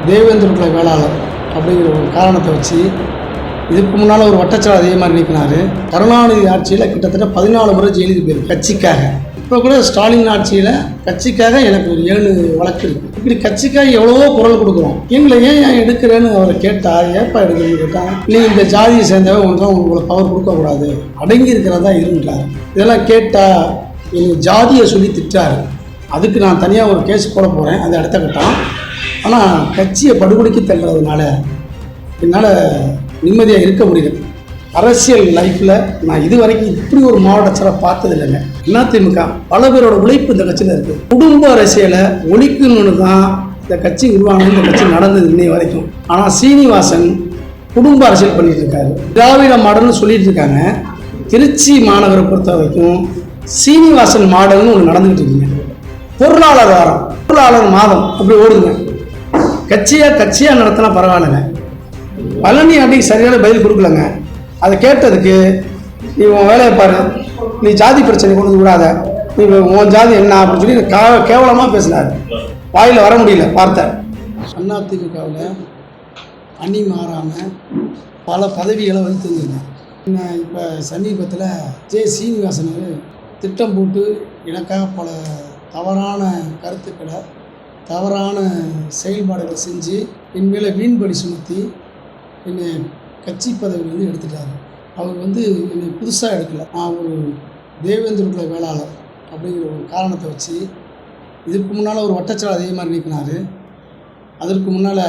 தேவேந்திர வேளாளர் அப்படிங்கிற ஒரு காரணத்தை வச்சு இதுக்கு முன்னால் ஒரு வட்டச்சாலை அதே மாதிரி நீக்கினார். கருணாநிதி ஆட்சியில் கிட்டத்தட்ட 14 முறை ஜெயிலுக்கு போயிருக்கு கட்சிக்காக. இப்போ கூட ஸ்டாலின் ஆட்சியில் கட்சிக்காக எனக்கு ஒரு 7 வழக்கு இருக்குது. இப்படி கட்சிக்காக எவ்வளவோ குரல் கொடுக்குறோம். எங்களை ஏன் எடுக்கிறேன்னு அவரை கேட்டால் ஏப்பா எடுக்கிறேன்னு கேட்டால், நீ இந்த ஜாதியை சேர்ந்தவன் ஒன்றும் உங்களை பவர் கொடுக்கக்கூடாது, அடங்கி இருக்கிறதா இருந்துட்டார். இதெல்லாம் கேட்டால் எங்கள் ஜாதியை சொல்லி திட்டார். அதுக்கு நான் தனியாக ஒரு கேஸ் போட போகிறேன், அது அடுத்த கட்டம். ஆனால் கட்சியை படுகொலைக்கு தள்ளுறதுனால என்னால் நிம்மதியாக இருக்க முடியல. அரசியல் லைஃப்பில் நான் இது வரைக்கும் இப்படி ஒரு மாவட்ட செயலை பார்த்தது இல்லைங்க. அதிமுக பல பேரோட உழைப்பு இந்த கட்சியில் இருக்குது. குடும்ப அரசியலை ஒழிக்கணும்னு தான் இந்த கட்சி உருவானது, இந்த கட்சி நடந்தது இன்னை வரைக்கும். ஆனால் சீனிவாசன் குடும்ப அரசியல் பண்ணிகிட்டு இருக்காரு. திராவிட மாடல்னு சொல்லிட்டு இருக்காங்க. திருச்சி மாநகரை பொறுத்த வரைக்கும் சீனிவாசன் மாடல்னு ஒன்று நடந்துகிட்டு இருக்குங்க. பொருளாளர் வாரம், பொருளாளர் மாதம் அப்படி ஓடுங்க. கட்சியாக நடத்தினா பரவாயில்லைங்க. பழனி அன்னைக்கு சரியான பதில் கொடுக்கலங்க. அதை கேட்டதுக்கு நீ உன் வேலையை பாரு, நீ ஜாதி பிரச்சனை கொண்டு விடாத, நீ உன் ஜாதி என்ன அப்படின்னு சொல்லி கேவலமாக பேசினார். வாயில் வர முடியல வார்த்தை. அதிமுகவில் அணி மாறாமல் பல பதவிகளை வந்து தெரிஞ்சுருந்தேன். இப்போ சமீபத்தில் சீனிவாசன் திட்டம் போட்டு எனக்காக பல தவறான கருத்துக்களை, தவறான செயல்பாடுகளை செஞ்சு என் மேலே வீண்படி சுமத்தி என்னை கட்சி பதவியிலேருந்து எடுத்துட்டார். அவர் என்னை புதுசாக எடுக்கலை. நான் ஒரு தேவேந்திர வேளாளர் அப்படிங்கிற ஒரு காரணத்தை வச்சு இதுக்கு முன்னால் ஒரு வட்டச்சாலை அதே மாதிரி நீக்கினார். அதற்கு முன்னால்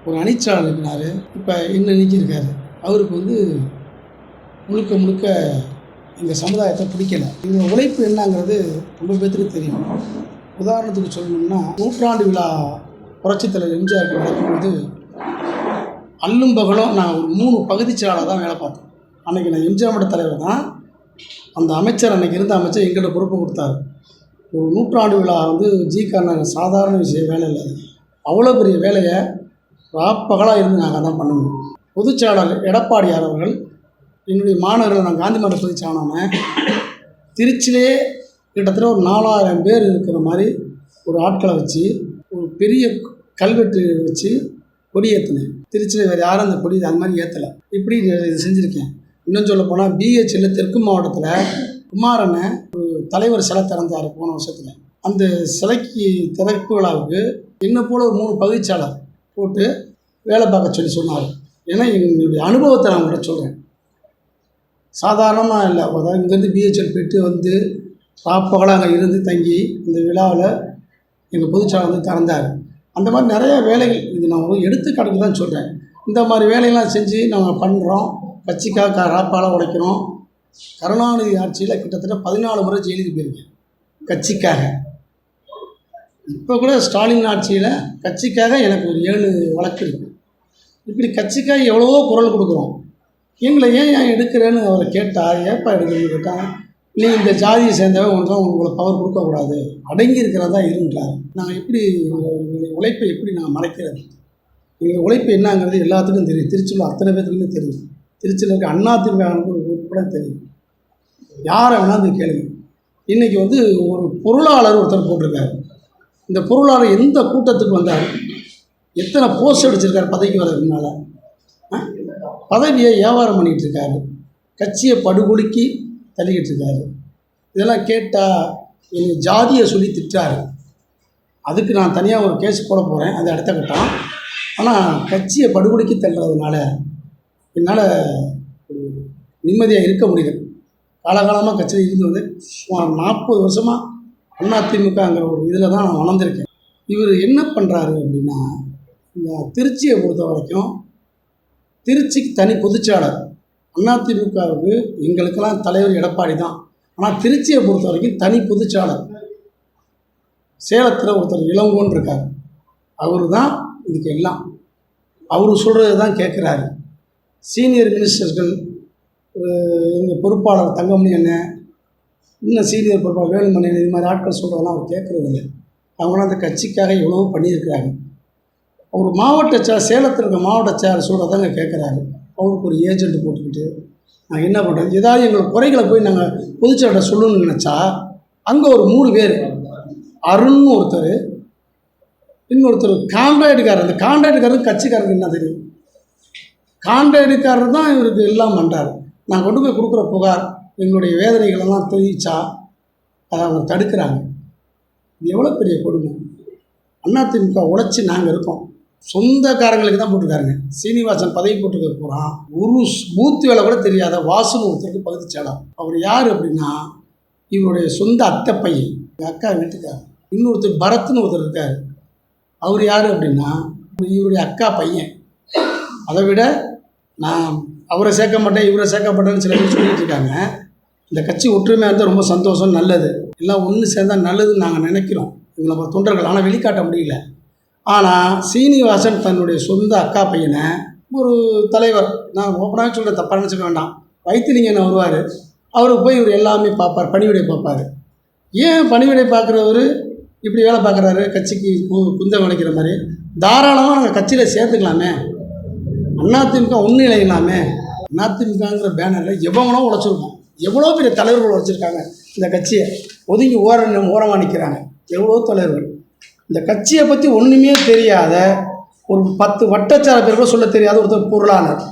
ஒரு அணிச்சாலை நீக்கினார். இப்போ என்ன நீக்கியிருக்காரு. அவருக்கு முழுக்க முழுக்க எங்கள் சமுதாயத்தை பிடிக்கலை. இந்த உழைப்பு என்னங்கிறது ரொம்ப பேருக்கு தெரியும். உதாரணத்துக்கு சொல்லணும்னா, நூற்றாண்டு விழா புரட்சித் தலைவர் எம்ஜிஆர் நடக்கும்போது அல்லும் பகலும் நான் ஒரு 3 பகுதி செயலாளர் தான் வேலை பார்த்தேன். அன்றைக்கி நான் எம்ஜிஆர் மட்ட தலைவர் தான். அந்த அமைச்சர் அன்றைக்கி இருந்த அமைச்சர் எங்கிட்ட பொறுப்பு கொடுத்தாரு. ஒரு நூற்றாண்டு விழா ஜிகான சாதாரண விஷயம் வேலை இல்லை. அவ்வளோ பெரிய வேலையை ராப்பகலாக இருந்து நாங்கள் தான் பண்ணணும். பொதுச் செயலாளர் எடப்பாடியார் அவர்கள் என்னுடைய மாநகரில் நான் காந்தி மன்ற பொதுச் செயலாளர் திருச்சியிலே கிட்டத்தட்ட ஒரு 4000 பேர் இருக்கிற மாதிரி ஒரு ஆட்களை வச்சு ஒரு பெரிய கல்வெட்டு வச்சு கொடி ஏற்றினேன். திருச்சியில் வேறு யாரும் அந்த கொடி அது மாதிரி ஏற்றலை. இப்படி இது செஞ்சுருக்கேன். இன்னும் சொல்ல போனால் பிஹெச்எல்ல தெற்கு மாவட்டத்தில் குமாரனை ஒரு தலைவர் சிலை திறந்தார் போன வருஷத்தில். அந்த சிலைக்கு திறப்பு விழாவுக்கு என்ன போல் ஒரு 3 பகுதிச்சாளர் போட்டு வேலை பார்க்க சொல்லி சொன்னார். ஏன்னா என்னுடைய அனுபவத்தை நான் கூட சொல்கிறேன். சாதாரணமாக இல்லை. அதாவது இங்கேருந்து பிஹெச்எல் போயிட்டு ராப்பகலாக அங்கே இருந்து தங்கி இந்த விழாவில் எங்கள் பொதுச்சாளர் திறந்தார். அந்த மாதிரி நிறைய வேலைகள், இது நான் ஒரு எடுத்துக்காட்டுக்கு தான் சொல்கிறேன். இந்த மாதிரி வேலையெல்லாம் செஞ்சு நாங்கள் பண்ணுறோம். கட்சிக்காக ராப்பால் உடைக்கிறோம். கருணாநிதி ஆட்சியில் கிட்டத்தட்ட 14 முறை ஜெயிலுக்கு போயிருக்கேன் கட்சிக்காக. இப்போ கூட ஸ்டாலின் ஆட்சியில் கட்சிக்காக எனக்கு ஒரு 7 வழக்கு இருக்குது. இப்படி கட்சிக்காக எவ்வளவோ குரல் கொடுக்குறோம். எங்களை ஏன் எடுக்கிறேன்னு அவரை கேட்டால், ஏப்பா எடுக்கிறேன்னு கேட்டால், நீ இந்த ஜாதியை சேர்ந்தவன் ஒன்றும் உங்களை பவர் கொடுக்கக்கூடாது, அடங்கி இருக்கிறதா இருந்துட்டார். நாங்கள் எப்படி எங்களுடைய உழைப்பை எப்படி நாங்கள் மறைக்கிறது? எங்கள் உழைப்பு என்னங்கிறது எல்லாத்துக்கும் தெரியும். திருச்சியில் அத்தனை பேருக்குமே தெரியும். திருச்சியில் இருக்க அதிமுக உட்பட தெரியும். யாரை வேணால் கேளுங்க. இன்றைக்கி ஒரு பொருளாளர் ஒருத்தர் போட்டிருக்காரு. இந்த பொருளாளர் எந்த கூட்டத்துக்கு வந்தார், எத்தனை போஸ்ட் அடிச்சிருக்காரு பதவிக்கு வர்றதுனால, பதவியை வியாபாரம் பண்ணிகிட்டு இருக்காரு, கட்சியை படுகொலைக்கு தள்ளிக்கிட்டு இருக்காரு. இதெல்லாம் கேட்டால் எங்கள் ஜாதியை சொல்லி திட்டார். அதுக்கு நான் தனியாக ஒரு கேஸ் போட போகிறேன், அது அடுத்த கட்டம். ஆனால் கட்சியை படுகொலைக்கு தள்ளுறதுனால என்னால் நிம்மதியாக இருக்க முடியல. காலகாலமாக கட்சியில் இருந்தது 40 வருஷமாக அதிமுகங்கிற ஒரு இதில் தான் நான் வளர்ந்துருக்கேன். இவர் என்ன பண்ணுறாரு அப்படின்னா, இந்த திருச்சியை பொறுத்த வரைக்கும் திருச்சிக்கு தனி பொதுச்சாளர். அதிமுகவுக்கு எங்களுக்கெல்லாம் தலைவர் எடப்பாடி தான். ஆனால் திருச்சியை பொறுத்த வரைக்கும் தனி பொதுச்சாளர். சேலத்தில் ஒருத்தர் இளங்கோன்னு இருக்கார். அவர் தான் இதுக்கு எல்லாம். அவர் சொல்கிறது தான் கேட்குறாரு. சீனியர் மினிஸ்டர்கள், எங்கள் பொறுப்பாளர் தங்கமணி அண்ணன், இன்னும் சீனியர் பொறுப்பாளர் வேலுமணி, இது மாதிரி ஆட்கள் சொல்கிறதெல்லாம் அவர் கேட்குறது இல்லை. அவங்களாம் அந்த கட்சிக்காக எவ்வளவோ பண்ணியிருக்கிறாங்க. அவர் மாவட்ட சேலத்தில் இருக்க மாவட்ட செயலர் சொல்கிறதாங்க கேட்குறாரு. அவருக்கு ஒரு ஏஜென்ட் போட்டுக்கிட்டு நான் என்ன பண்ணுறது, ஏதாவது எங்கள் குறைகளை போய் நாங்கள் பொதுச்செயலாளர் சொல்லணும்னு நினச்சா, அங்கே ஒரு 3 பேர், அருண்னு ஒருத்தர், இன்னொருத்தர் கான்ட்ராக்டுக்காரர். அந்த கான்ட்ராக்டுக்காரருக்கு கட்சிக்காரருக்கு என்ன தெரியும்? கான்ட்ராக்டுக்காரர் தான் இவருக்கு எல்லாம் பண்ணுறாரு. நான் கொண்டு போய் கொடுக்குற புகார் எங்களுடைய வேதனைகளெல்லாம் தெரிவித்தா அதை அவங்க தடுக்கிறாங்க. இது எவ்வளோ பெரிய கொடுமை. அதிமுக உழைச்சி நாங்கள் இருக்கோம். சொந்தக்காரங்களுக்கு தான் போட்டிருக்காருங்க. சீனிவாசன் பதவி போட்டுக்க போகிறான். ஒரு பூத்து வேலை கூட தெரியாத வாசுன்னு ஒருத்தருக்கு பகுதி சேலம். அவர் யார் அப்படின்னா இவருடைய சொந்த அத்தை பையன், எங்கள் அக்கா வீட்டுக்கார். இன்னொருத்தர் பரத்னு ஒருத்தர் இருக்கார். அவர் யார் அப்படின்னா இவருடைய அக்கா பையன். அதை விட நான் அவரை சேர்க்க மாட்டேன் இவரை சேர்க்க மாட்டேன்னு சில பேர் சொல்லிட்டு இருக்காங்க. இந்த கட்சி ஒற்றுமையாக இருந்தால் ரொம்ப சந்தோஷம், நல்லது. எல்லாம் ஒன்று சேர்ந்தால் நல்லதுன்னு நாங்கள் நினைக்கிறோம், இவங்க நம்ம தொண்டர்கள். ஆனால் வெளிக்காட்ட முடியல. ஆனால் சீனிவாசன் தன்னுடைய சொந்த அக்கா பையனை ஒரு தலைவர், நான் ஓப்பனாக சொல்கிற தப்பாக நினச்சிக்க வேண்டாம், வைத்திலிங்கன்னு வருவார். அவருக்கு போய் இவர் எல்லாமே பார்ப்பார், பணிவிடை பார்ப்பார். ஏன் பணிவிடை பார்க்குறவர் இப்படி வேலை பார்க்குறாரு? கட்சிக்கு குந்தம் வளைக்கிற மாதிரி. தாராளமாக நாங்கள் கட்சியில் சேர்த்துக்கலாமே, அதிமுக ஒன்றும் இணைக்கலாமே. அதிமுகங்கிற பேனரில் எவ்வளோ உழைச்சிருக்கோம், எவ்வளோ பெரிய தலைவர்கள் உழைச்சிருக்காங்க. இந்த கட்சியை ஒதுங்கி ஓரமாக நிற்கிறாங்க எவ்வளோ தலைவர்கள். இந்த கட்சியை பற்றி ஒன்றுமே தெரியாத ஒரு 10 வட்டச்சார பேர் கூட சொல்ல தெரியாத ஒருத்தர் பொருளாளர்.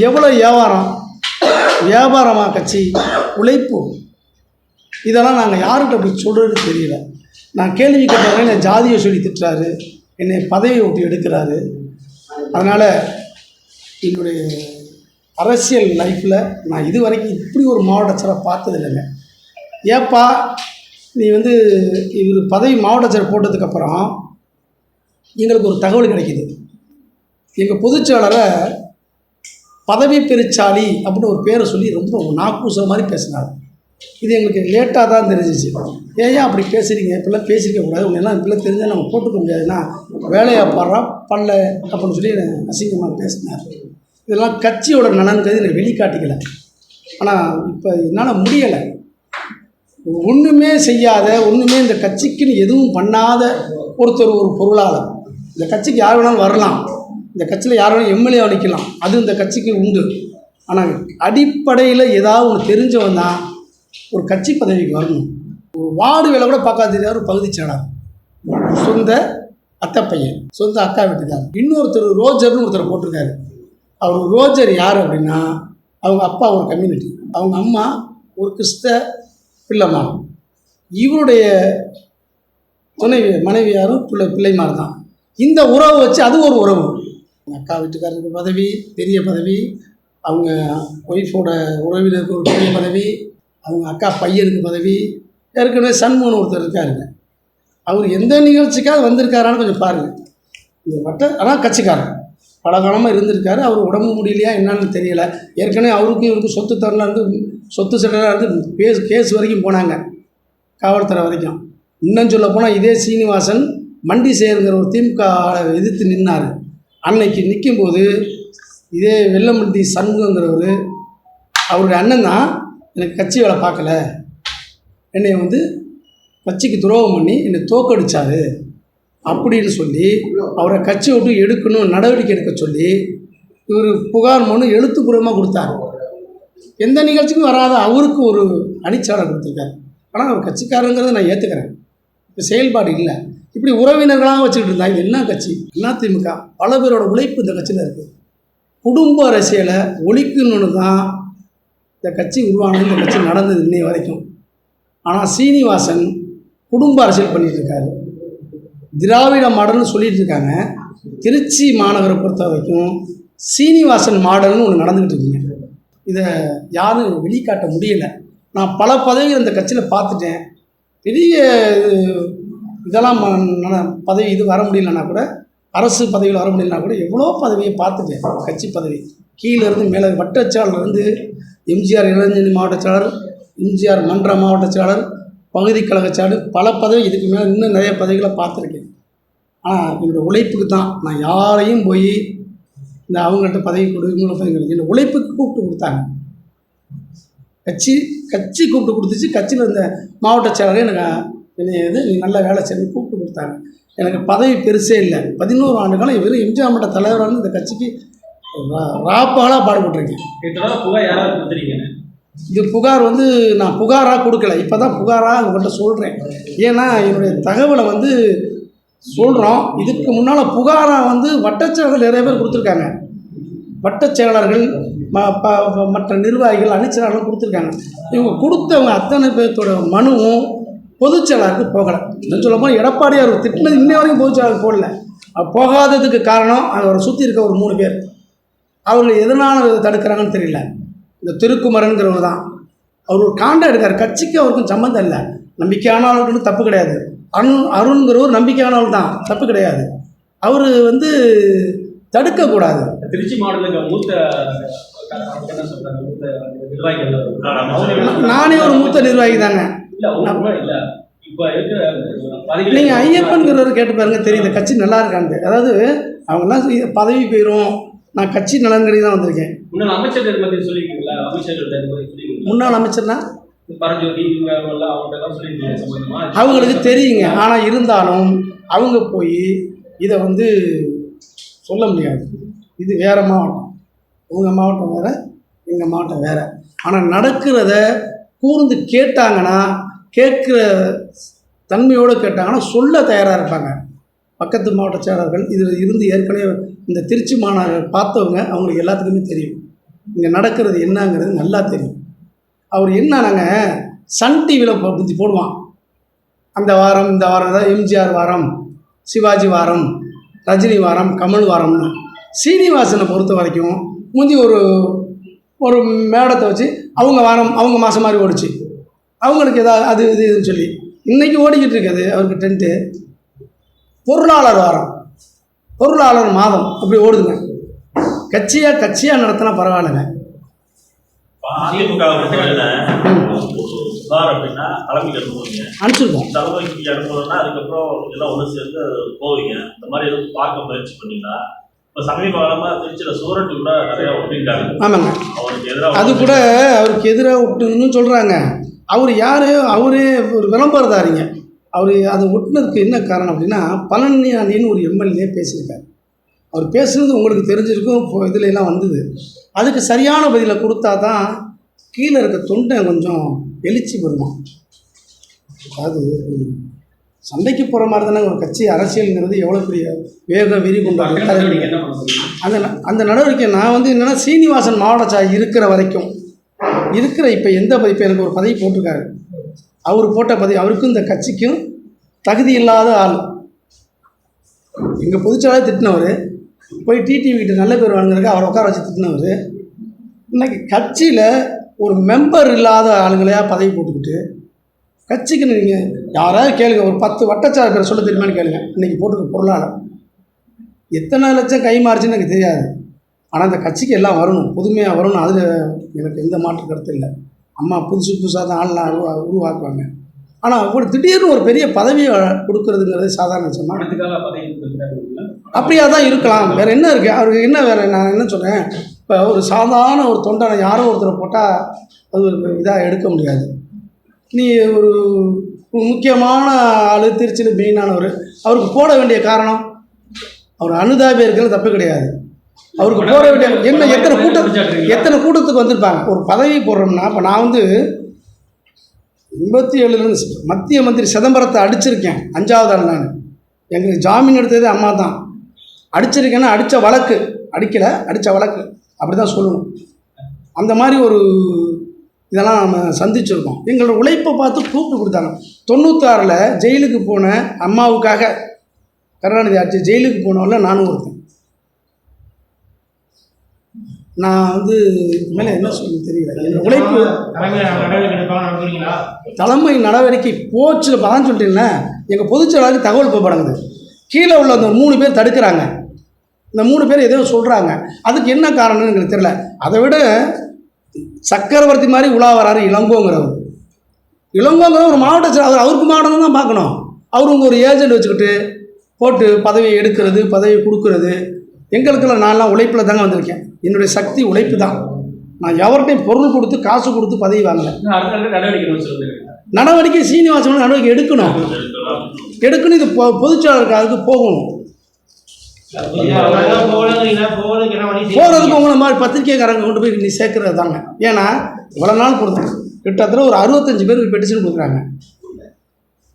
எவ்வளோ வியாபாரமாக கட்சி, உழைப்பு, இதெல்லாம் நாங்கள் யார்கிட்ட அப்படி சொல்கிறது தெரியல. நான் கேள்வி கேட்டவங்க என்னை ஜாதியை சொல்லி திட்டுறாரு, என்னை பதவியை விட்டு எடுக்கிறாரு. அதனால் என்னுடைய அரசியல் லைஃப்பில் நான் இது வரைக்கும் இப்படி ஒரு மாவட்ட செயலரை பார்த்தது இல்லைங்க. ஏப்பா நீ இவர் பதவி மாவட்ட செயலர் போட்டதுக்கப்புறம் எங்களுக்கு ஒரு தகவல் கிடைக்கிது. எங்கள் பொதுச்செயலரை பதவி பெருச்சாளி அப்படின்னு ஒரு பேரை சொல்லி ரொம்ப நாக்கூசுற மாதிரி பேசினார். இது எங்களுக்கு லேட்டாக தான் தெரிஞ்சிச்சு. ஏன் அப்படி பேசுகிறீங்க, இப்படிலாம் பேசிக்க கூடாது, உங்க எல்லாம் இப்படிலாம் தெரிஞ்சால் நம்ம போட்டுக்க முடியாதுன்னா வேலையாக பாடுறா பண்ணல அப்படின்னு சொல்லி அசிங்கமாக பேசினார். இதெல்லாம் கட்சியோட நலன்கிறது எனக்கு வெளிக்காட்டிக்கலை. ஆனால் இப்போ என்னால் முடியலை. ஒன்றுமே செய்யாத, ஒன்றுமே இந்த கட்சிக்குன்னு எதுவும் பண்ணாத ஒருத்தர், ஒரு பொருளாளர். இந்த கட்சிக்கு யார் வேணாலும் வரலாம், இந்த கட்சியில் யார் வேணாலும் எம்எல்ஏ நிற்கலாம், அது இந்த கட்சிக்கு உண்டு. ஆனால் அடிப்படையில் ஏதாவது ஒன்று தெரிஞ்சவன் தான் ஒரு கட்சி பதவிக்கு வரணும். ஒரு வார்டு வேலை கூட பார்க்காத தெரியாத ஒரு பகுதி செயலாளர், சொந்த அத்தை பையன், சொந்த அக்கா வீட்டுக்காரர். இன்னொருத்தர் ரோஜர்னு ஒருத்தர் போட்டிருக்காரு. அவர் ரோஜர் யார் அப்படின்னா அவங்க அப்பா ஒரு கம்யூனிட்டி, அவங்க அம்மா ஒரு கிறிஸ்த பிள்ளைமார். இவருடைய துணைவி மனைவியாரும் பிள்ளைமார் தான். இந்த உறவு வச்சு அது ஒரு உறவு. அக்கா வீட்டுக்காரருக்கு பதவி, பெரிய பதவி, அவங்க ஒய்ஃபோட உறவினருக்கு ஒரு பெரிய பதவி, அவங்க அக்கா பையனுக்கு பதவி. ஏற்கனவே சண்முகன் ஒருத்தர் இருக்காருங்க, அவர் எந்த நிகழ்ச்சிக்காக வந்திருக்காரான்னு கொஞ்சம் பாருங்கள். இந்த ஆனால் கட்சிக்காரர் பல காலமாக இருந்திருக்காரு. அவர் உடம்பு முடியலையா என்னன்னு தெரியலை. ஏற்கனவே அவருக்கும் இவருக்கும் சொத்து தரலாம் இருந்து, சொத்து சட்டலாம் இருந்து கேஸ் வரைக்கும் போனாங்க, காவல்துறை வரைக்கும். இன்னும் சொல்ல போனால் இதே சீனிவாசன் மண்டி சேருங்கிற ஒரு திமுக எதிர்த்து நின்னார். அன்னைக்கு நிற்கும்போது இதே வெள்ளமண்டி சண்முகங்கிறவர், அவருடைய அண்ணன் தான் எனக்கு கட்சி வேலை பார்க்கல, என்னை கட்சிக்கு துரோகம் பண்ணி என்னை தோக்கடிச்சாரு அப்படின்னு சொல்லி அவரை கட்சி விட்டு எடுக்கணும், நடவடிக்கை எடுக்க சொல்லி இவர் புகார் மனு எழுத்துப்பூர்வமாக கொடுத்தார். எந்த நிகழ்ச்சிக்கும் வராத அவருக்கு ஒரு அணிச்சாளர் கொடுத்துருக்காரு. ஆனால் அவர் கட்சிக்காரங்கிறத நான் ஏற்றுக்கிறேன். இப்போ செயல்பாடு இல்லை. இப்படி உறவினர்களாக வச்சுக்கிட்டு இருந்தா இது என்ன கட்சி? அதிமுக பல பேரோட உழைப்பு இந்த கட்சியில் இருக்குது. குடும்ப அரசியலை ஒழிக்கணுன்னு தான் இந்த கட்சி உருவானது, இந்த கட்சி நடந்தது இன்னை வரைக்கும். ஆனால் சீனிவாசன் குடும்ப அரசியல் பண்ணிகிட்டு இருக்காரு. திராவிட மாடல்னு சொல்லிட்டு இருக்காங்க. திருச்சி மாநகரை பொறுத்த வரைக்கும் சீனிவாசன் மாடல்னு ஒன்று நடந்துக்கிட்டு இருக்குங்க. இதை யாரும் வெளிக்காட்ட முடியலை. நான் பல பதவிகள் இந்த கட்சியில் பார்த்துட்டேன். பெரிய இதெல்லாம் பதவி இது வர முடியலன்னா கூட, அரசு பதவியில் வர முடியலன்னா கூட எவ்வளோ பதவியை பார்த்துட்டேன். கட்சி பதவி கீழேருந்து மேலே, வட்டச்சாளர்லேருந்து எம்ஜிஆர் இளைஞர் மாவட்ட செயலாளர், எம்ஜிஆர் மன்ற மாவட்ட செயலாளர், பகுதி கழக செயலாளர், பல பதவி, இதுக்கு மேலே இன்னும் நிறைய பதவிகளை பார்த்துருக்கேன். ஆனால் என்னோடய உழைப்புக்கு தான். நான் யாரையும் போய் இந்த அவங்கள்ட்ட பதவி கொடுங்களுக்கு இந்த உழைப்புக்கு கூப்பிட்டு கொடுத்தாங்க. கட்சி கூப்பிட்டு கொடுத்துச்சு. கட்சியில் இந்த மாவட்ட செயலாளர் என்னை நீ நல்ல வேலை செய்யணும் கூப்பிட்டு கொடுத்தாங்க. எனக்கு பதவி பெருசே இல்லை. 11 ஆண்டு காலம் வெறும் எம்ஜிஆர் மன்ற தலைவரான இந்த கட்சிக்கு ராப்பாலாக பாடுபட்டிருக்கேன். இது புகார் நான் புகாராக கொடுக்கல, இப்போ தான் புகாராக உங்கள்கிட்ட சொல்கிறேன். ஏன்னா என்னுடைய தகவலை சொல்கிறோம். இதுக்கு முன்னால் புகாராக வந்து வட்டச்செயலர்கள் நிறைய பேர் கொடுத்துருக்காங்க. வட்டச் செயலாளர்கள் மற்ற நிர்வாகிகள் அணிச்செயலாளர்கள் கொடுத்துருக்காங்க. இவங்க கொடுத்தவங்க அத்தனை பேர்த்தோட மனுவும் பொதுச் செயலாளருக்கு போகலை. என்ன சொல்லப்போனால் எடப்பாடியார் திட்டினது இன்னை வரைக்கும் பொதுச் செயலாளர் போடல. போகாததுக்கு காரணம் அவரை சுற்றி இருக்க ஒரு 3 பேர். அவர்கள் எதனால் தடுக்கிறாங்கன்னு தெரியல. இந்த திருக்குமரன்கிறவர் தான். அவர் ஒரு காண்டா எடுக்கார். கட்சிக்கு அவருக்கும் சம்மந்தம் இல்லை. நம்பிக்கையானவர்களுக்கு தப்பு கிடையாது. அருண்கிறவர் நம்பிக்கையானவர் தான், தப்பு கிடையாது. அவர் வந்து தடுக்கக்கூடாது. திருச்சி மாவட்டத்துக்கு மூத்த நானே ஒரு மூத்த நிர்வாகி தாங்க. நீங்கள் ஐயப்பன்கிறவர் கேட்டு பாருங்க, தெரியுது கட்சி நல்லா இருக்கான்ட்டு. அதாவது அவங்கெல்லாம் பதவி போயிடும், நான் கட்சி நலன்கடி தான் வந்திருக்கேன். முன்னாள் அமைச்சர்னா அவங்களுக்கு தெரியுங்க. ஆனால் இருந்தாலும் அவங்க போய் இதை வந்து சொல்ல முடியாது. இது வேறு மாவட்டம், உங்கள் மாவட்டம் வேறு, எங்கள் மாவட்டம் வேறு. ஆனால் நடக்கிறத கூர்ந்து கேட்டாங்கன்னா, கேட்குற தன்மையோடு கேட்டாங்கன்னா சொல்ல தயாராக இருப்பாங்க. பக்கத்து மாவட்ட செயலாளர்கள் இதில் இருந்து ஏற்கனவே இந்த திருச்சி மாநகர் பார்த்தவங்க, அவங்களுக்கு எல்லாத்துக்குமே தெரியும் இங்கே நடக்கிறது என்னங்கிறது நல்லா தெரியும். அவர் என்ன, நாங்கள் சன் டிவியில் போடுவான் அந்த வாரம் இந்த வாரம், அதாவது எம்ஜிஆர் வாரம், சிவாஜி வாரம், ரஜினி வாரம், கமல் வாரம்னு. சீனிவாசனை பொறுத்த வரைக்கும் முந்தி ஒரு மேடத்தை வச்சு அவங்க வாரம் அவங்க மாதம் மாதிரி ஓடிச்சு. அவங்களுக்கு ஏதாவது அது இதுன்னு சொல்லி இன்றைக்கி ஓடிக்கிட்டு இருக்குது அவருக்கு டென்ட்டு. பொருளாளர் வாரம், பொருளாளர் மாதம் அப்படி ஓடுதுங்க. கட்சியாக நடத்தினா பரவாயில்லைங்க. அனுப்பிச்சிருக்கோம். தலைமைக்கு அனுப்புறதுன்னா அதுக்கப்புறம் எல்லாம் ஒன்று சேர்ந்து போவீங்க. இந்த மாதிரி எதுவும் பார்க்க முயற்சி பண்ணீங்களா? இப்போ சமீப காலமாக திருச்சியில் சூரட்டு கூட நிறையா ஒட்டிருக்காங்க. ஆமாங்க, அவருக்கு எதிராக அது கூட அவருக்கு எதிராக ஒட்டுன்னு சொல்கிறாங்க. அவர் யார்? அவரே ஒரு விளம்பரதாரிங்க. அவர் அதை ஒட்டினதுக்கு என்ன காரணம் அப்படின்னா, பழனியாண்டின்னு ஒரு எம்எல்ஏ பேசியிருக்கார். அவர் பேசுனது உங்களுக்கு தெரிஞ்சிருக்கும், இதில் எல்லாம் வந்தது. அதுக்கு சரியான பதிலை கொடுத்தா தான் கீழே இருக்க தொண்டை கொஞ்சம் எழுச்சி பெறுமா. அதாவது சண்டைக்கு போகிற மாதிரி தானே ஒரு கட்சி அரசியலுங்கிறது எவ்வளோ பெரிய வேக விரி கொண்டாடு. அந்த நடவடிக்கை நான் வந்து என்னென்னா, சீனிவாசன் மாவட்ட இருக்கிற வரைக்கும் இருக்கிற இப்போ இப்போ எனக்கு ஒரு பதவி போட்டிருக்காரு. அவர் போட்ட பதவி அவருக்கும் இந்த கட்சிக்கும் தகுதி இல்லாத ஆள். எங்கள் பொதுச்செயலாளர் திட்டினவர், போய் டிடிவிக்கிட்ட நல்ல பேர் வாங்கினதுக்கு அவரை உட்கார வச்சு திட்டினவர், இன்றைக்கி கட்சியில் ஒரு மெம்பர் இல்லாத ஆளுங்களையா பதவி போட்டுக்கிட்டு கட்சிக்கு நீங்கள் யாராவது கேளுங்க, ஒரு 10 வட்டச்சாளர் பேர் சொல்ல தெரியுமான்னு கேளுங்க. இன்றைக்கி போட்டுக்க பொருளாளர் எத்தனை லட்சம் கை மாறுச்சுன்னு எனக்கு தெரியாது. ஆனால் அந்த கட்சிக்கு எல்லாம் வரணும், புதுமையாக வரணும். அதில் எனக்கு எந்த மாற்று கருத்து இல்லை. அம்மா புதுசாக தான் ஆள்லாம் உருவாக்குவாங்க. ஆனால் ஒரு திடீர்னு ஒரு பெரிய பதவியை கொடுக்கறதுங்கிறது சாதாரண விஷயமா? அப்படியா தான் இருக்கலாம். வேறு என்ன இருக்குது அவருக்கு? என்ன வேறு நான் என்ன சொல்கிறேன், இப்போ ஒரு சாதாரண ஒரு தொண்டனை யாரோ ஒருத்தரை போட்டால் அது ஒரு இதாக எடுக்க முடியாது. நீ ஒரு முக்கியமான ஆள், திருச்சியில் மெயினானவர், அவருக்கு போட வேண்டிய காரணம், அவர் அனுதாபி இருக்கிறது தப்பு கிடையாது. அவருக்கு போட வேண்டிய என்ன, எத்தனை கூட்டத்துக்கு வந்திருப்பாங்க. ஒரு பதவி போடுறோம்னா, இப்போ நான் வந்து 87 மத்திய மந்திரி சிதம்பரத்தை அடிச்சிருக்கேன். 5வது ஆள் நான். எங்களுக்கு ஜாமீன் எடுத்தது அம்மா தான். அடிச்சிருக்கேன்னா அடித்த வழக்கு, அடிக்கலை அடித்த வழக்கு, அப்படி தான் சொல்லணும். அந்த மாதிரி ஒரு இதெல்லாம் நம்ம சந்திச்சிருக்கோம். எங்களோட உழைப்பை பார்த்து கூப்பிட்டு கொடுத்தாங்க. 96 ஜெயிலுக்கு போன அம்மாவுக்காக, கருணாநிதி ஆட்சி ஜெயிலுக்கு போனவரில் நானும் ஒருத்தன். நான் வந்து மேலே என்ன சொல்ல தெரியல. என்னோட உழைப்பு தலைமை நடவடிக்கை போச்சு தான் சொல்லிட்டீங்களே. எங்கள் பொதுச்செயலாளருக்கு தகவல் போடப்படுது. கீழே உள்ள அந்த 3 பேர் தடுக்கிறாங்க. இந்த 3 பேர் எதோ சொல்கிறாங்க. அதுக்கு என்ன காரணம்னு எங்களுக்கு தெரியல. அதை விட சக்கரவர்த்தி மாதிரி உலா வராரு இளங்கோங்கிறவர். இளங்கோங்கிறவர் ஒரு மாவட்ட செயலாளர், அவருக்கு மாவட்டம் தான் பார்க்கணும். அவருங்க ஒரு ஏஜெண்ட் வச்சுக்கிட்டு போட்டு பதவியை எடுக்கிறது, பதவியை கொடுக்கறது. எங்களுக்கெல்லாம் நான்லாம் உழைப்பில் தாங்க வந்திருக்கேன். என்னுடைய சக்தி உழைப்பு தான். நான் எவர்கிட்டையும் பொருள் கொடுத்து காசு கொடுத்து பதவி வாங்கலை. நடவடிக்கை சீனிவாசன் நடவடிக்கை எடுக்கணும். இது பொதுச்செயலாளருக்கு அதுக்கு போகணும். போகிறதுக்கு உங்களை மாதிரி பத்திரிகைக்காரங்க கொண்டு போய் நீ சேர்க்கறது தாங்க. ஏன்னா இவ்வளோ நாள் கொடுத்தேன், கிட்டத்தட்ட ஒரு 65 பேருக்கு பெட்டிஷன் கொடுக்குறாங்க.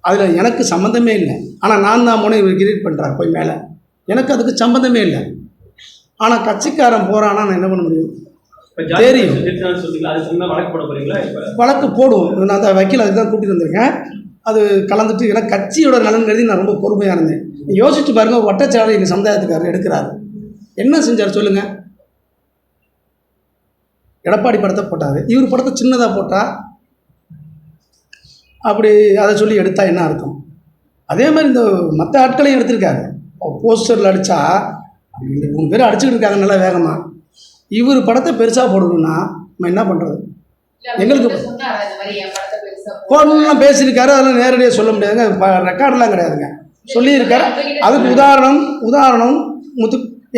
அதில் எனக்கு சம்மந்தமே இல்லை. ஆனால் நான் தான் போனேன், இவர் கிரியேட் பண்ணுறார் போய் மேலே. எனக்கு அதுக்கு சம்மந்தமே இல்லை. ஆனால் கட்சிக்காரன் போகிறான்னா நான் என்ன பண்ண முடியும்? தெரியும். வழக்கு போடுவோம். நான் அந்த வக்கீல் அதுக்கு தான் கூட்டிகிட்டு வந்திருக்கேன். அது கலந்துட்டு எனக்கு கட்சியோட நலன் கருதி நான் ரொம்ப பொறுமையாக இருந்தேன். யோசிச்சு பாருங்கள், வட்டச்சாலை எங்கள் சமுதாயத்துக்காரர் எடுக்கிறார், என்ன செஞ்சார் சொல்லுங்கள்? எடப்பாடி படத்தை போட்டார், இவர் படத்தை சின்னதாக போட்டால் அப்படி அதை சொல்லி எடுத்தால் என்ன அர்த்தம்? அதே மாதிரி இந்த மற்ற ஆட்களையும் எடுத்திருக்காரு. போஸ்டரில் அடித்தா 3 பேர் அடிச்சுக்கிட்டு இருக்காங்க நல்லா வேகமாக. இவர் படத்தை பெருசாக போடணும்னா நம்ம என்ன பண்ணுறது? எங்களுக்கு போடணும்லாம் பேசியிருக்காரு, அதெல்லாம் நேரடியாக சொல்ல முடியாதுங்க, ரெக்கார்டெலாம் கிடையாதுங்க, சொல்லியிருக்காரு. அதுக்கு உதாரணம்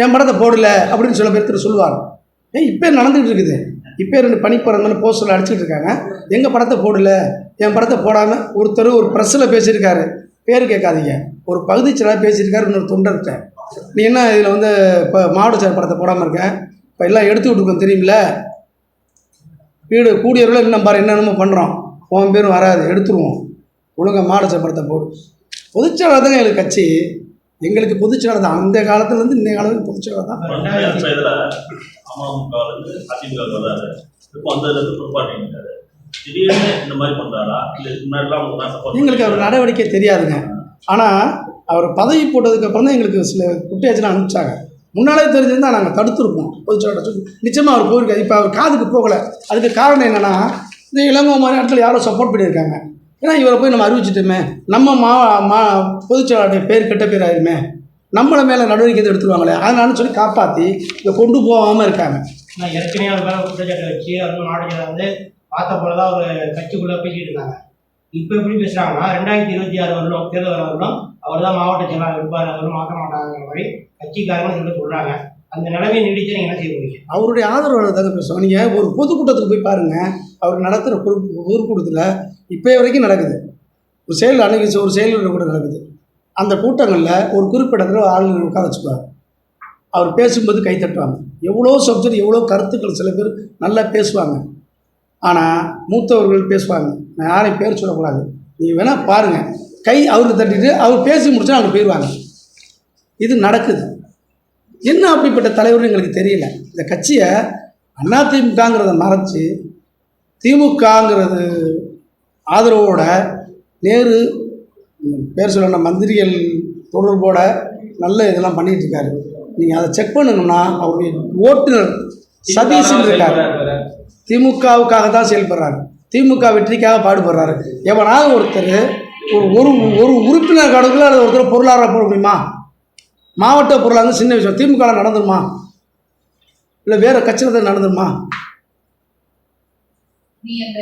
என் படத்தை போடல அப்படின்னு சில பேர் சொல்லுவாங்க. இப்போ நடந்துகிட்டு இருக்குது. இப்போ 2 பனிப்பறந்தாலும் போஸ்டரில் அடிச்சுட்டு இருக்காங்க, எங்கள் படத்தை போடல, என் படத்தை போடாமல் ஒருத்தர் ஒரு ப்ரெஸ்ஸில் பேசியிருக்காரு, பேர் கேட்காதீங்க, ஒரு பகுதி செயலாளர் பேசியிருக்காரு, இன்னொரு தொண்டர்கிட்ட. நீ என்ன இதில் வந்து இப்போ மாவட்ட செயல் படத்தை போடாமல் இருக்கேன், இப்போ எல்லாம் எடுத்து விட்ருக்கோம் தெரியுமில்ல, வீடு கூடியவர்களும் இன்னும் பாரு என்னென்னமோ பண்ணுறோம், உன் பேரும் வராது, எடுத்துருவோம், ஒழுங்காக மாவட்ட செயல் படத்தை போடு. பொதுச்செயலாளர் தாங்க எங்களுக்கு கட்சி, எங்களுக்கு பொதுச்செயலாளர் தான். அந்த காலத்துலேருந்து இந்த காலத்துக்கு பொதுச்செயலாளர் தான். எங்களுக்கு அவர் நடவடிக்கை தெரியாதுங்க. ஆனால் அவர் பதவி போட்டதுக்கப்புறம் தான் எங்களுக்கு சில குட்டியாச்சுலாம் அனுப்பிச்சாங்க. முன்னாலே தெரிஞ்சிருந்தால் நாங்கள் தடுத்துருப்போம். பொதுச்செயலாளர் சொல்லி நிச்சயமாக அவர் போயிருக்காரு. இப்போ அவர் காதுக்கு போகலை. அதுக்கு காரணம் என்னென்னா, இந்த இளங்கோ மாதிரி இடத்துல யாரோ சப்போர்ட் பண்ணியிருக்காங்க. ஏன்னா இவரை போய் நம்ம அறிவிச்சிட்டோமே, நம்ம பொதுச்செயலாளருடைய பேர் கெட்ட பேர் ஆயிருமே, நம்மளை மேலே நடவடிக்கை எடுத்துருவாங்களே, அதனால சொல்லி காப்பாற்றி இதை கொண்டு போகாமல் இருக்காங்க. நான் ஏற்கனவே அது மேலே குற்றச்சாட்டை வச்சு அது மாவட்டத்தில் வந்து பார்த்த போல தான் ஒரு கட்சிக்குள்ளே பேசிகிட்டு இருந்தாங்க. இப்போ எப்படி பேசுகிறாங்கன்னா 2026 வரலும் தேர்தல் வரலும் அவர் தான் மாவட்ட செயலாளர் இருப்பார், அவரும் மாற்ற மாட்டாங்கிற மாதிரி கட்சிக்காரங்க சொல்லி சொல்கிறாங்க. அந்த நிலைமையை நீடிச்சு நீங்கள் என்ன செய்ய முடியும்? அவருடைய ஆதரவாளர் தாங்க பேசுவோம். நீங்கள் ஒரு பொதுக்கூட்டத்துக்கு போய் பாருங்கள், அவர் நடத்துகிற பொதுக்கூட்டத்தில் இப்போ வரைக்கும் நடக்குது. ஒரு செயல் அன்னைக்கு ஒரு செயல்கள் கூட நடக்குது. அந்த கூட்டங்களில் ஒரு குறிப்பிடத்தில் ஆளுநர் உட்கார வச்சுக்குவார். அவர் பேசும்போது கை தட்டுவாங்க. எவ்வளோ சப்ஜெக்ட், எவ்வளோ கருத்துக்கள், சில பேர் நல்லா பேசுவாங்க. ஆனால் மூத்தவர்கள் பேசுவாங்க. நான் யாரையும் பேர் சொல்லக்கூடாது, நீங்கள் வேணால் பாருங்கள். கை அவருக்கு தட்டிட்டு அவர் பேசி முடிச்சா அவங்க போயிடுவாங்க. இது நடக்குது. என்ன அப்படிப்பட்ட தலைவர்னு எங்களுக்கு தெரியல. இந்த கட்சியை அதிமுகங்கிறத மறைச்சி திமுகங்கிறது ஆதரவோட நேரு பேர் சொல்ல மந்திரிகள் தொடர்போட நல்ல இதெல்லாம் பண்ணிகிட்டு இருக்காரு. நீங்கள் அதை செக் பண்ணணும்னா அவருடைய ஓட்டுநர் சதீஷ்ன்னு இருக்கார், திமுகவுக்காக தான் செயல்படுறாரு, திமுக வெற்றிக்காக பாடுபடுறாரு. எவனாவது ஒருத்தர் ஒரு ஒரு உறுப்பினர் கணக்கில் அது ஒருத்தர் பொருளாதாரம் போட முடியுமா? மாவட்ட பொருளாதாரம் சின்ன விஷயம். திமுக நடந்துருமா? இல்லை வேற கட்சியில் தான் நடந்துருமா? நீ அந்த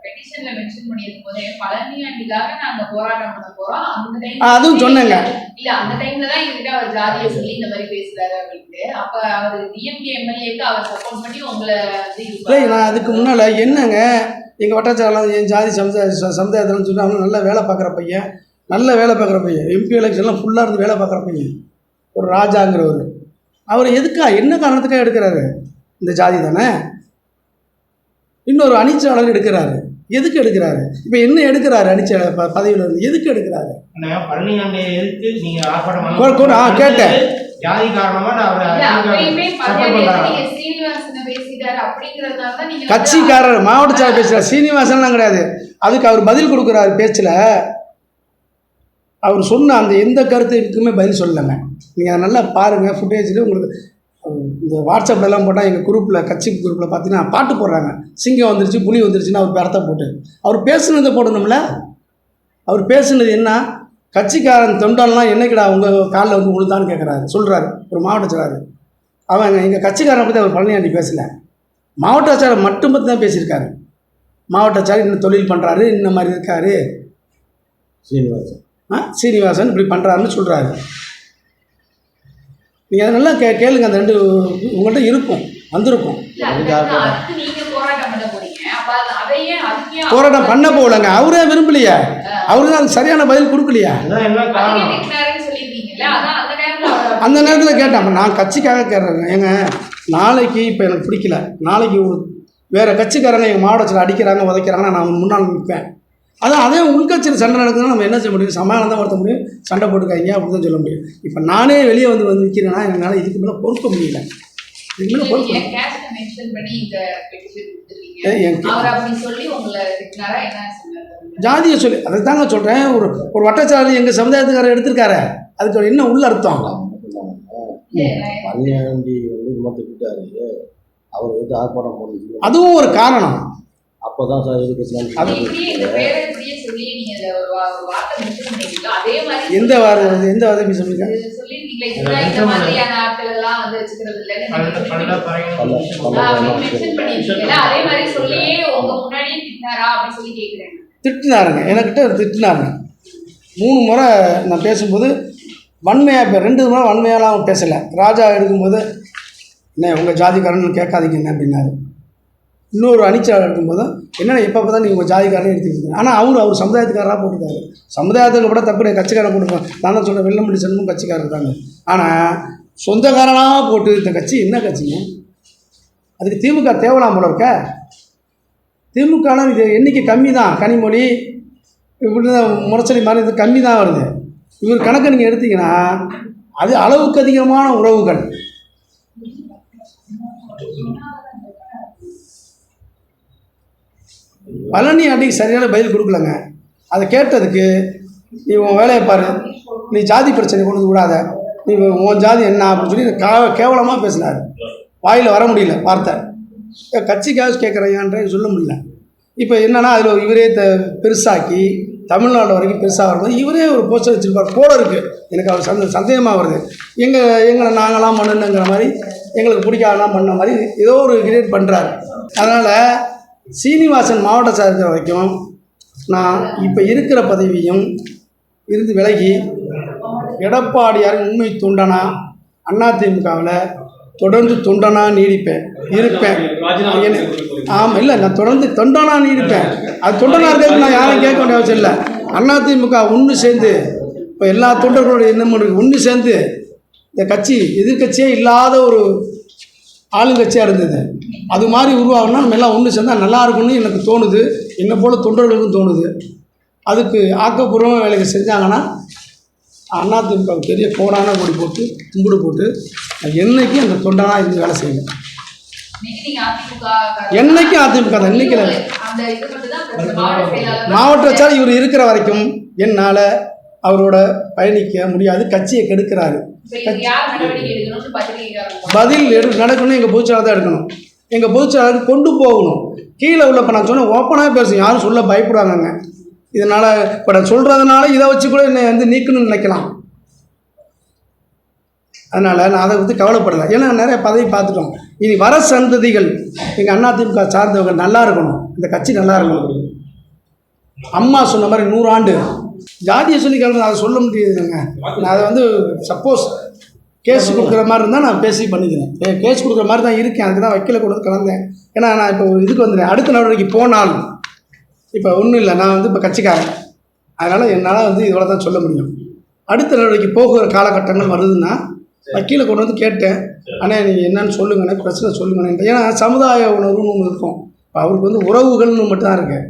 பெட்டிஷன்ல மென்ஷன் பண்ணிருக்கும் போதே பழனியாண்டிக்காக நாங்க போராட்டம் பண்ண போறோம், அந்த டைம் அதுவும் சொன்னேங்க. இல்ல அந்த டைம்ல தான் இவர்கிட்ட அவர் ஜாதியை சொல்லி இந்த மாதிரி பேசுறாரு அப்படின்ட்டு. அப்ப அவர் டிஎம்கே எம்எல்ஏக்கு அவர் சப்போர்ட் பண்ணி உங்களை நான் அதுக்கு முன்னால என்னங்க, எங்கள் வட்டாச்சாரம் என் ஜாதி சமுதாயத்தில்னு சொல்லி அவங்க நல்லா வேலை பார்க்குற பையன், நல்ல வேலை பார்க்குற பையன், எம்பி எலெக்ஷன்லாம் ஃபுல்லாக இருந்து வேலை பார்க்குற பையன், ஒரு ராஜாங்கிறவர். அவர் எதுக்கா என்ன காரணத்துக்காக எடுக்கிறாரு? இந்த ஜாதி தானே. இன்னொரு அணிச்சாளர் எடுக்கிறாரு, எதுக்கு எடுக்கிறாரு? இப்போ என்ன எடுக்கிறாரு? அணிச்சாளர் பதவியில் இருந்து எதுக்கு எடுக்கிறாரு? கேட்டேன். கட்சிக்காரர் மாவட்ட செயலர் பேசுகிறார், சீனிவாசன்லாம் கிடையாது. அதுக்கு அவர் பதில் கொடுக்குறாரு. பேச்சில் அவர் சொன்ன அந்த எந்த கருத்துக்குமே பதில் சொல்லலைங்க. நீங்கள் அதை நல்லா பாருங்கள் ஃபுட்டேஜில். உங்களுக்கு இந்த வாட்ஸ்அப்லலாம் போட்டால் எங்கள் குரூப்பில், கட்சி குரூப்பில் பார்த்தீங்கன்னா பாட்டு போடுறாங்க. சிங்கம் வந்துருச்சு, புலி வந்துருச்சுன்னா அவர் அர்த்தம் போட்டு அவர் பேசுனதை போடணும்ல. அவர் பேசுனது என்ன? கட்சிக்காரன் தொண்டாலாம் என்னைக்கிடா உங்கள் காலில் வந்து விழுந்தான்னு கேட்குறாரு, சொல்கிறாரு ஒரு மாவட்ட செயலாளர். அவங்க எங்கள் கட்சிக்காரனை பற்றி அவர் பழனியாண்டி பேசலை, மாவட்ட செயலாளர் மட்டும் பற்றி தான் பேசியிருக்காரு. மாவட்ட செயலாளர் இன்னும் தொழில் பண்ணுறாரு, இந்த மாதிரி இருக்கார் சீனிவாசன் இப்படி பண்ணுறாருன்னு சொல்கிறாரு. நீங்கள் அதை நல்லா கேளுங்க. அந்த 2 உங்கள்கிட்ட இருக்கும், வந்திருக்கும். போராட்டம் பண்ண போகலங்க, அவரே விரும்பலையா, அவரு தான் அதுக்கு சரியான பதில் கொடுக்கலையா. அந்த நேரத்தில் கேட்டேன், நான் கட்சிக்காக கேட்குறேங்க. ஏங்க நாளைக்கு இப்போ எனக்கு பிடிக்கல, நாளைக்கு ஒரு வேறு கட்சிக்காரங்க எங்கள் மாவட்டத்தில் அடிக்கிறாங்க உதைக்கிறாங்கன்னா நான் முன்னால் நிற்பேன். அதான் அதே உள்கட்சியில் சண்டை நடக்குதுன்னா நம்ம என்ன செய்ய முடியும்? சமாதானம் தான் நடத்த முடியும். சண்டை போட்டுக்காங்க அப்படி தான் சொல்ல முடியும். இப்போ நானே வெளியே வந்து நிற்கிறேன்னா என்னால் இதுக்கு மேலே பொறுக்க முடியல. இதுக்கு மேலே பொறுக்க ஜாதியை சொல்லி அதை தாங்க சொல்கிறேன். ஒரு வட்டச்சாதி எங்கள் சமுதாயத்துக்காரர் எடுத்திருக்காரு, அதுக்கு என்ன உள்ள அர்த்தம்? அவர் வந்து ஆர்ப்பாட்டம் போடுறது அதுவும் ஒரு காரணம். அப்போதான் சார் எந்த வாரம் எந்த வாரம் சொல்லுங்க. திட்டினாருங்க, என்கிட்ட திட்டினாருங்க 3 முறை. நான் பேசும்போது வன்மையாக 2 முறை வன்மையாலாம் பேசலை. ராஜா எடுக்கும்போது என்ன உங்கள் ஜாதிக்காரன்னு கேட்காதீங்க என்ன அப்படின்னாரு. இன்னொரு அணிச்சாளர் இருக்கும்போது என்னென்ன எப்போ தான் நீங்கள் உங்கள் ஜாதிக்காரனே எடுத்துக்கிட்டீங்க. ஆனால் அவர் சமுதாயத்துக்காரராக போட்டுருக்காரு. சமுதாயத்துக்கு கூட தப்பு கட்சிக்காரன் போட்டுருக்கோம். நான் தான் சொல்கிறேன், வெள்ளம்பள்ளி செல்வமும் கட்சிக்காரர் இருக்காங்க. ஆனால் சொந்தக்காரனாக போட்டு இந்த கட்சி என்ன கட்சிங்க? அதுக்கு திமுக தேவலாம் போல இருக்க. திமுகலாம் இது எண்ணிக்கை கம்மி தான். கனிமொழி இப்படி முரசொலி மாதிரி இது கம்மி தான் வருது. இவர் கணக்கை நீங்கள் எடுத்தீங்கன்னா அது அளவுக்கு அதிகமான உறவுகள். பழனி அன்றைக்கி சரியான பதில் கொடுக்கலங்க. அதை கேட்டதுக்கு நீ உன் வேலையை பாரு, நீ ஜாதி பிரச்சனை கொண்டு வந்து விடாத, நீ உன் ஜாதி என்ன அப்படின்னு சொல்லி கேவலமாக பேசினார். வாயில் வர முடியல வார்த்தை. கட்சிக்காக கேட்குறையான்ற சொல்ல முடியல. இப்போ என்னென்னா அதில் இவரே பெருசாக்கி தமிழ்நாடு வரைக்கும் பெருசாக வரும்போது இவரே ஒரு போஸ்டர் வச்சுருப்பார் போல இருக்குது. எனக்கு அவர் சந்தேகமாக வருது. எங்களை நாங்களாம் பண்ணுங்கிற மாதிரி, எங்களுக்கு பிடிக்காதலாம் பண்ண மாதிரி ஏதோ ஒரு கிரியேட் பண்ணுறாரு. அதனால் சீனிவாசன் மாவட்ட சார் இருக்கிற வரைக்கும் நான் இப்போ இருக்கிற பதவியும் இருந்து விலகி எடப்பாடியார் உண்மை தொண்டனா அதிமுகவில் தொடர்ந்து தொண்டனா நீடிப்பேன் இருப்பேன். ஆமாம், இல்லை நான் தொடர்ந்து தொண்டனா நீடிப்பேன். அது தொண்டனா இருக்கிறது நான் யாரும் கேட்க வேண்டிய அவசியம் இல்லை. அதிமுக ஒன்று சேர்ந்து இப்போ எல்லா தொண்டர்களுடைய எண்ணமும் ஒன்று சேர்ந்து இந்த கட்சி எதிர்கட்சியே இல்லாத ஒரு ஆளுங்கட்சியாக இருந்தது. அது மாதிரி உருவாகணும்னா நம்ம எல்லாம் ஒன்று சேர்ந்தால் நல்லா இருக்கும்னு எனக்கு தோணுது. என்னை போல் தொண்டர்களுக்கும் தோணுது. அதுக்கு ஆக்கப்பூர்வமாக வேலைகள் செஞ்சாங்கன்னா அதிமுக பெரிய கோடான கொடி போட்டு கும்பிடு போட்டு என்னைக்கும் அந்த தொண்டனாக இருந்து வேலை செய்யணும். என்னைக்கும் அதிமுக தான். இன்னைக்கு மாவட்ட செயலாளர் இவர் இருக்கிற வரைக்கும் என்னால் அவரோட பயணிக்க முடியாது. கட்சியை கெடுக்கிறாரு. பதில் நடக்கணும். எங்கள் பொதுச்செயலாளர் தான் எடுக்கணும். எங்கள் பொதுச்செயலாளருக்கு கொண்டு போகணும். கீழே உள்ள இப்போ நான் சொன்னேன் ஓப்பனாக பேசும், யாரும் சொல்ல பயப்படுவாங்கங்க. இதனால் இப்போ நான் சொல்கிறதுனால இதை வச்சு கூட என்னை வந்து நீக்கணும்னு நினைக்கலாம். அதனால் நான் அதை வந்து கவலைப்படலை. ஏன்னா நிறைய பதவி பார்த்துட்டோம். இனி வர சந்ததிகள் எங்கள் அதிமுக சார்ந்தவங்க நல்லா இருக்கணும், இந்த கட்சி நல்லா இருக்கணும். அம்மா சொன்ன மாதிரி 100 ஆண்டு ஜாதியை சொல்லி கலந்து அதை சொல்ல முடியாதுங்க. நான் அதை வந்து சப்போஸ் கேஸ் கொடுக்குற மாதிரி இருந்தால் நான் பேசி பண்ணிக்கிறேன். கேஸ் கொடுக்குற மாதிரி தான் இருக்கேன். அதுக்கு தான் வைக்கல கொண்டு வந்து கலந்தேன். ஏன்னா நான் இப்போ இதுக்கு வந்துடுறேன். அடுத்த நடவடிக்கை போனால் இப்போ ஒன்றும் இல்லை, நான் வந்து இப்போ கட்சிக்காரன். அதனால் என்னால் வந்து இதோட தான் சொல்ல முடியும். அடுத்த நடவடிக்கை போகிற காலகட்டங்கள் வருதுன்னா வக்கீலை கொண்டு வந்து கேட்டேன். ஆனால் நீங்கள் என்னன்னு சொல்லுங்கண்ணே, பிரச்சனை சொல்லுங்கண்ணே. ஏன்னா சமுதாய உணர்வுன்னு ஒன்று இருக்கும். இப்போ அவருக்கு வந்து உறவுகள்னு மட்டும் தான் இருக்குது.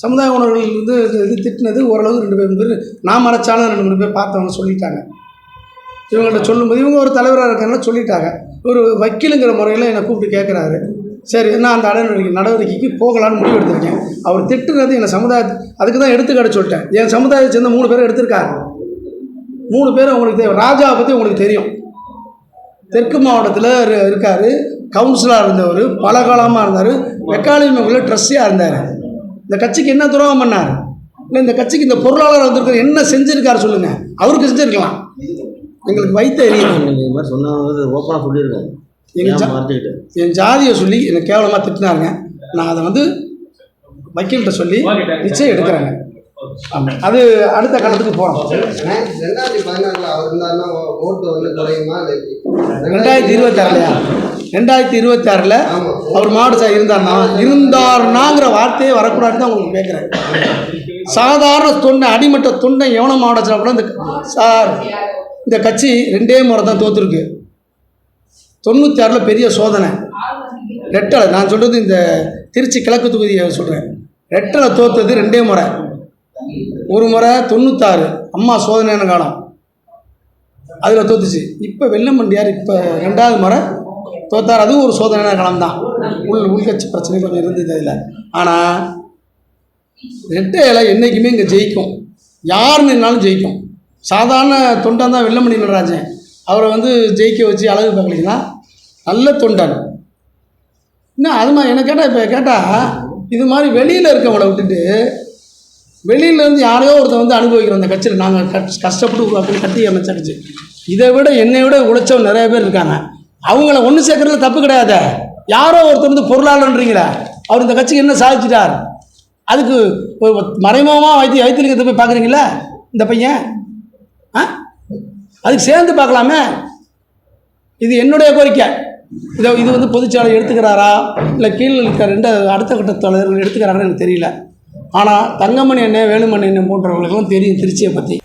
சமுதாய உணர்வுகள் வந்து இது திட்டினது ஓரளவு 2 பேர் நான் மறைச்சாலும் 2-3 பேர் பார்த்தவங்க சொல்லிட்டாங்க. இவங்கள்ட்ட சொல்லும்போது இவங்க ஒரு தலைவராக இருக்கிறனால சொல்லிட்டாங்க. ஒரு வக்கீலுங்கிற முறையில் என்னை கூப்பிட்டு கேட்குறாரு. சரி, நான் அந்த நடவடிக்கைக்கு போகலான்னு முடிவு எடுத்திருக்கேன். அவர் திட்டுறது என் சமுதாயத்தை அதுக்கு தான் எடுத்துக்காட்ட சொல்லிட்டேன். என் சமுதாயத்தை சேர்ந்த 3 பேரை எடுத்திருக்காரு. 3 பேர் உங்களுக்கு தெரியும். ராஜாவை பற்றி உங்களுக்கு தெரியும். தெற்கு மாவட்டத்தில் இருக்கார். கவுன்சிலராக இருந்தவர், பல காலமாக இருந்தார். வெக்காலி மகளிர் ட்ரஸ்டியாக இருந்தார். இந்த கட்சிக்கு என்ன துரோகம் பண்ணார்? இல்லை இந்த கட்சிக்கு இந்த பொருளாளர் வந்திருக்கிற என்ன செஞ்சுருக்காரு சொல்லுங்கள். அவருக்கு செஞ்சுருக்கலாம். எங்களுக்கு வைத்த எரியும் மாதிரி சொன்னாங்க. ஓப்பனாக சொல்லியிருக்காங்க. என் ஜாதியை சொல்லி என்னை கேவலமாக திட்டினாருங்க. நான் அதை வந்து வக்கீல்கிட்ட சொல்லி நிச்சயம் எடுக்கிறேங்க. ஆமாம், அது அடுத்த கட்டத்துக்கு போகிறோம். 2016 அவர் இருந்தாருன்னா ஓட்டு வந்து குறையுமா? 2026 2026 அவர் மாவட்ட சார் இருந்தாருனாங்கிற வார்த்தையே வரக்கூடாதுன்னு தான் உங்களுக்கு கேட்குறேன். சாதாரண தொண்டை, அடிமட்ட தொண்டை எவன மாவட்ட சார் கூட இந்த சார் இந்த கட்சி 2 முறை தான் தோற்றுருக்கு. 96 பெரிய சோதனை ரெட்டலை. நான் சொல்கிறது இந்த திருச்சி கிழக்கு தொகுதியை சொல்கிறேன். ரெட்டலை தோற்றது 2 முறை. ஒரு முறை 96 அம்மா சோதனையான காலம் அதில் தோத்துச்சு. இப்போ வெள்ளமண்டியார் இப்போ 2வது முறை தோத்தார், அதுவும் ஒரு சோதனையான காலம் தான். உள்கட்சி பிரச்சனை கொஞ்சம் இருந்தது அதில். ஆனால் ரெட்டை இலை என்றைக்குமே இங்கே ஜெயிக்கும், யார் நின்னாலும் ஜெயிக்கும். சாதாரண தொண்டன் தான் வெள்ளமணி நடராஜன், அவரை வந்து ஜெயிக்க வச்சு அழகு பார்க்கலீங்கன்னா நல்ல தொண்டன். இன்னும் அது மாதிரி என்ன கேட்டால், இப்போ கேட்டால் இது மாதிரி வெளியில் இருக்கவங்கள விட்டுட்டு வெளியிலேருந்து யாரையோ ஒருத்தர் வந்து அனுபவிக்கிறோம். அந்த கட்சியில் நாங்கள் கஷ்டப்பட்டு உருவாக்கி கட்டி அமைச்ச கட்சி, இதை விட என்னை விட உழைச்சவங்க நிறைய பேர் இருக்காங்க. அவங்கள ஒன்று சேர்க்கறதுல தப்பு கிடையாது. யாரோ ஒருத்தர் வந்து பொருளாளன்றீங்களே, அவர் இந்த கட்சிக்கு என்ன சாதிச்சிட்டார்? அதுக்கு மறைமுகமாக வைத்தியலிங்கத்தை போய் பார்க்குறீங்களா இந்த பையன்? அதுக்கு சேர்ந்து பார்க்கலாமே. இது என்னுடைய கோரிக்கை. இது வந்து பொதுச்சாலை எடுத்துக்கிறாரா இல்லை கீழே இருக்க அடுத்த கட்ட தலைவர்கள் எடுத்துக்கிறாங்கன்னு எனக்கு தெரியல. ஆனால் தங்கமணி அண்ணன், வேலுமணி அண்ணன் போன்றவர்களுக்கெல்லாம் தெரியும் திருச்சியை பற்றி.